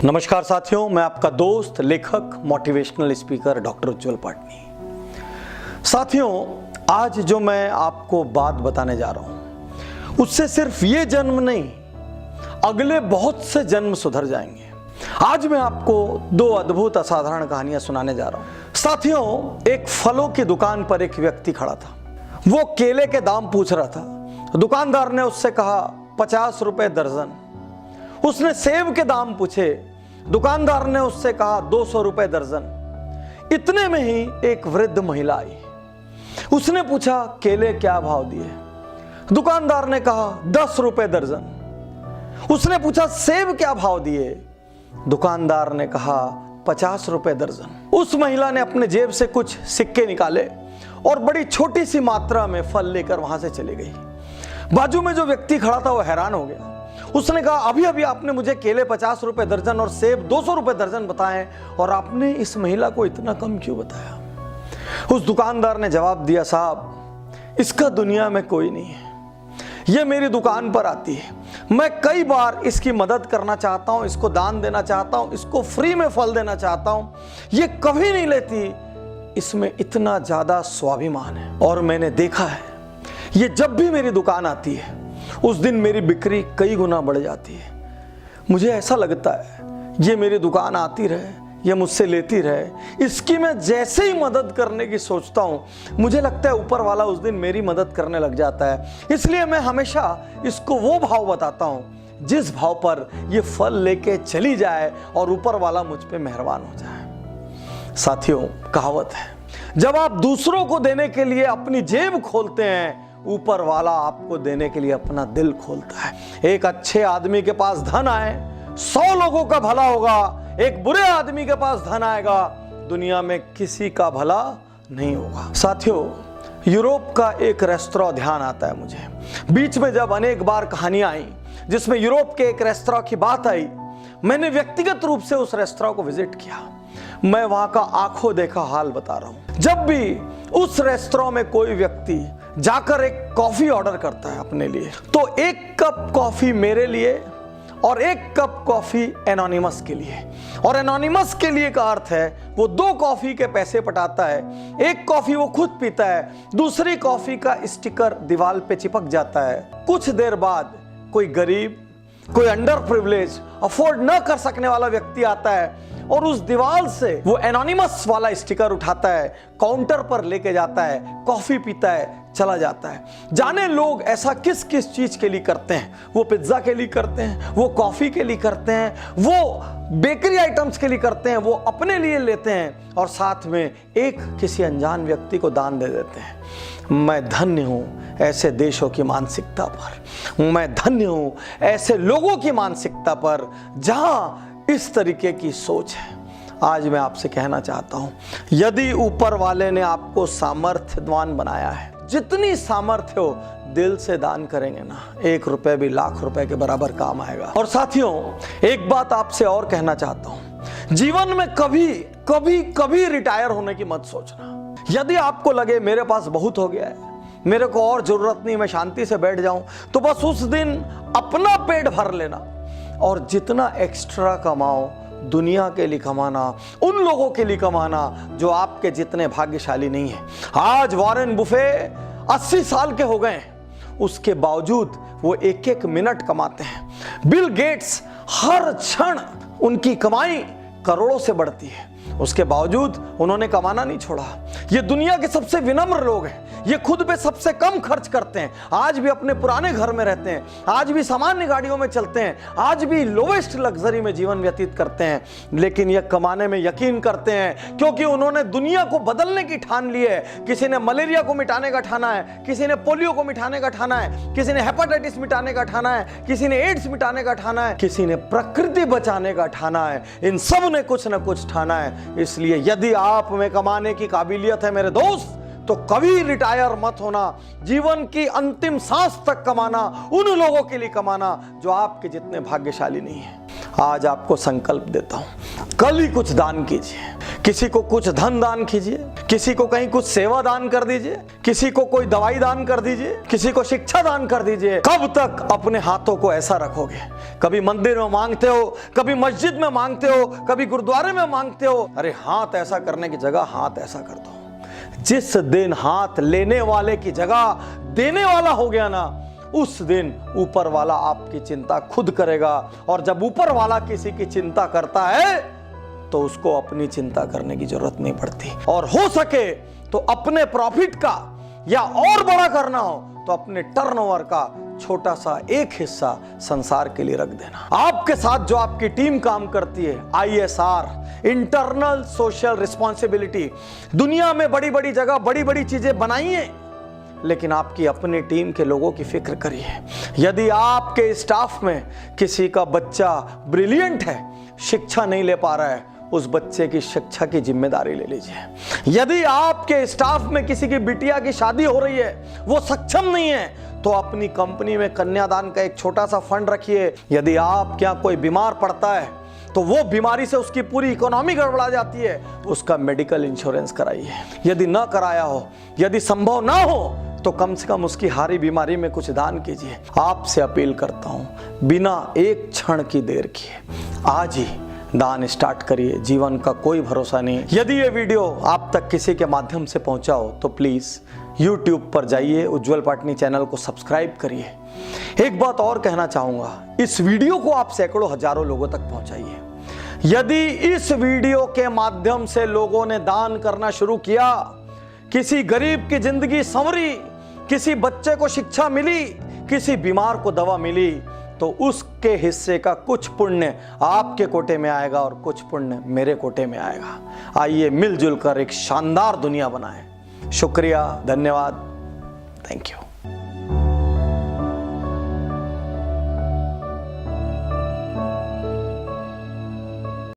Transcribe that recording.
नमस्कार साथियों, मैं आपका दोस्त लेखक मोटिवेशनल स्पीकर डॉक्टर उज्जवल पाटनी। साथियों, आज जो मैं आपको बात बताने जा रहा हूं उससे सिर्फ ये जन्म नहीं, अगले बहुत से जन्म सुधर जाएंगे। आज मैं आपको दो अद्भुत असाधारण कहानियां सुनाने जा रहा हूं। साथियों, एक फलों की दुकान पर एक व्यक्ति खड़ा था। वो केले के दाम पूछ रहा था। दुकानदार ने उससे कहा 50 रुपए दर्जन। उसने सेब के दाम पूछे। दुकानदार ने उससे कहा 200 रुपए दर्जन। इतने में ही एक वृद्ध महिला आई। उसने पूछा केले क्या भाव दिए? दुकानदार ने कहा 10 रुपए दर्जन। उसने पूछा सेब क्या भाव दिए? दुकानदार ने कहा 50 रुपए दर्जन। उस महिला ने अपने जेब से कुछ सिक्के निकाले और बड़ी छोटी सी मात्रा में फल लेकर वहां से चली गई। बाजू में जो व्यक्ति खड़ा था वो हैरान हो गया। उसने कहा अभी अभी आपने मुझे केले 50 रुपए दर्जन और सेब 200 रुपए दर्जन बताए और आपने इस महिला को इतना कम क्यों बताया? उस दुकानदार ने जवाब दिया, साहब इसका दुनिया में कोई नहीं है। यह मेरी दुकान पर आती है, मैं कई बार इसकी मदद करना चाहता हूं, इसको दान देना चाहता हूं, इसको फ्री में फल देना चाहता हूं। यह कभी नहीं लेती। इसमें इतना ज्यादा स्वाभिमान है और मैंने देखा है ये जब भी मेरी दुकान आती है उस दिन मेरी बिक्री कई गुना बढ़ जाती है। मुझे ऐसा लगता है ये मेरी दुकान आती रहे, ये मुझसे लेती रहे। इसकी मैं जैसे ही मदद करने की सोचता हूँ मुझे लगता है ऊपर वाला उस दिन मेरी मदद करने लग जाता है। इसलिए मैं हमेशा इसको वो भाव बताता हूँ जिस भाव पर ये फल लेके चली जाए और ऊपर वाला मुझ पे मेहरबान हो जाए। साथियों, कहावत है, जब आप दूसरों को देने के लिए अपनी जेब खोलते हैं, ऊपर वाला आपको देने के लिए अपना दिल खोलता है। एक अच्छे आदमी के पास धन आए 100 लोगों का भला होगा, एक बुरे आदमी के पास धन आएगा दुनिया में किसी का भला नहीं होगा। साथियों, यूरोप का एक रेस्तरां ध्यान आता है मुझे। बीच में जब अनेक बार कहानियां आई जिसमें यूरोप के एक रेस्तरां की बात आई, मैंने व्यक्तिगत रूप से उस रेस्तरां को विजिट किया। मैं वहां का आंखों देखा हाल बता रहा हूं। जब भी उस रेस्तरां में कोई व्यक्ति जाकर एक कॉफी ऑर्डर करता है अपने लिए, तो एक कप कॉफी मेरे लिए और एक कप कॉफी एनोनिमस के लिए। और एनोनिमस के लिए का अर्थ है वो 2 कॉफी के पैसे पटाता है। एक कॉफी वो खुद पीता है, दूसरी कॉफी का स्टिकर दीवार पे चिपक जाता है। कुछ देर बाद कोई गरीब, कोई अंडर प्रिविलेज, अफोर्ड न कर सकने वाला व्यक्ति आता है और उस दीवार से वो एनोनिमस वाला स्टिकर उठाता है, काउंटर पर लेके जाता है, कॉफी पीता है, चला जाता है। जाने लोग ऐसा किस किस चीज के लिए करते हैं। वो पिज्जा के लिए करते हैं, वो कॉफी के लिए करते हैं, वो बेकरी आइटम्स के लिए करते हैं, वो अपने लिए लेते हैं और साथ में एक किसी अनजान व्यक्ति को दान दे देते हैं। मैं धन्य हूं ऐसे देशों की मानसिकता पर, मैं धन्य हूं ऐसे लोगों की मानसिकता पर जहां इस तरीके की सोच है। आज मैं आपसे कहना चाहता हूं, यदि ऊपर वाले ने आपको सामर्थ्यवान बनाया है, जितनी सामर्थ्य हो दिल से दान करेंगे ना, 1 रुपए भी लाख रुपए के बराबर काम आएगा। और साथियों, एक बात आपसे और कहना चाहता हूं, जीवन में कभी कभी कभी रिटायर होने की मत सोचना। यदि आपको लगे मेरे पास बहुत हो गया है, मेरे को और जरूरत नहीं, मैं शांति से बैठ जाऊं, तो बस उस दिन अपना पेट भर लेना और जितना एक्स्ट्रा कमाओ दुनिया के लिए कमाना, उन लोगों के लिए कमाना जो आपके जितने भाग्यशाली नहीं है। आज वॉरेन बुफे 80 साल के हो गए हैं, उसके बावजूद वो 1-1 मिनट कमाते हैं। बिल गेट्स हर क्षण उनकी कमाई करोड़ों से बढ़ती है, उसके बावजूद उन्होंने कमाना नहीं छोड़ा। ये दुनिया के सबसे विनम्र लोग हैं, ये खुद पे सबसे कम खर्च करते हैं, आज भी अपने पुराने घर में रहते हैं, आज भी सामान्य गाड़ियों में चलते हैं, आज भी लोवेस्ट लग्जरी में जीवन व्यतीत करते हैं, लेकिन ये कमाने में यकीन करते हैं क्योंकि उन्होंने दुनिया को बदलने की ठान ली है। किसी ने मलेरिया को मिटाने का ठाना है, किसी ने पोलियो को मिटाने का ठाना है, किसी ने हेपेटाइटिस मिटाने का ठाना है, किसी ने एड्स मिटाने का ठाना है, किसी ने प्रकृति बचाने का ठाना है। इन सब ने कुछ ना कुछ ठाना है। इसलिए यदि आप में कमाने की काबिलियत है मेरे दोस्त, तो कभी रिटायर मत होना। जीवन की अंतिम सांस तक कमाना, उन लोगों के लिए कमाना जो आपके जितने भाग्यशाली नहीं है। आज आपको संकल्प देता हूं, कल ही कुछ दान कीजिए। किसी को कुछ धन दान कीजिए, किसी को कहीं कुछ सेवा दान कर दीजिए, किसी को कोई दवाई दान कर दीजिए, किसी को शिक्षा दान कर दीजिए। कब तक अपने हाथों को ऐसा रखोगे? कभी मंदिर में मांगते हो, कभी मस्जिद में मांगते हो, कभी गुरुद्वारे में मांगते हो। अरे हाथ ऐसा करने की जगह हाथ ऐसा कर दो। जिस दिन हाथ लेने वाले की जगह देने वाला हो गया ना, उस दिन ऊपर वाला आपकी चिंता खुद करेगा। और जब ऊपर वाला किसी की चिंता करता है तो उसको अपनी चिंता करने की जरूरत नहीं पड़ती। और हो सके तो अपने प्रॉफिट का या और बड़ा करना हो तो अपने टर्नओवर का छोटा सा एक हिस्सा संसार के लिए रख देना। आपके साथ जो आपकी टीम काम करती है, ISR, इंटरनल सोशल रिस्पॉन्सिबिलिटी, दुनिया में बड़ी बड़ी जगह बड़ी बड़ी चीजें बनाइए, लेकिन आपकी अपनी टीम के लोगों की फिक्र करिए। यदि आपके स्टाफ में किसी का बच्चा ब्रिलियंट है, शिक्षा नहीं ले पा रहा है, उस बच्चे की शिक्षा की जिम्मेदारी ले लीजिए। यदि आपके स्टाफ में किसी की बिटिया की शादी हो रही है, वो सक्षम नहीं है, तो अपनी कंपनी में कन्यादान का एक छोटा सा फंड रखिए। यदि आपके यहाँ कोई बीमार पड़ता है तो वो बीमारी से उसकी पूरी इकोनॉमी गड़बड़ा जाती है, उसका मेडिकल इंश्योरेंस कराइए। यदि ना कराया हो, यदि संभव ना हो, तो कम से कम उसकी हारी बीमारी में कुछ दान कीजिए। आपसे अपील करता हूं, बिना एक क्षण की देर किए आज ही दान स्टार्ट करिए। जीवन का कोई भरोसा नहीं। यदि ये वीडियो आप तक किसी के माध्यम से पहुंचा हो तो प्लीज YouTube पर जाइए, उज्जवल पाटनी चैनल को सब्सक्राइब करिए। एक बात और कहना चाहूंगा, इस वीडियो को आप सैकड़ों हजारों लोगों तक पहुंचाइए। यदि इस वीडियो के माध्यम से लोगों ने दान करना शुरू किया, किसी गरीब की जिंदगी संवरी, किसी बच्चे को शिक्षा मिली, किसी बीमार को दवा मिली, तो उसके हिस्से का कुछ पुण्य आपके कोटे में आएगा और कुछ पुण्य मेरे कोटे में आएगा। आइए मिलजुल कर एक शानदार दुनिया बनाएं। शुक्रिया, धन्यवाद, थैंक यू।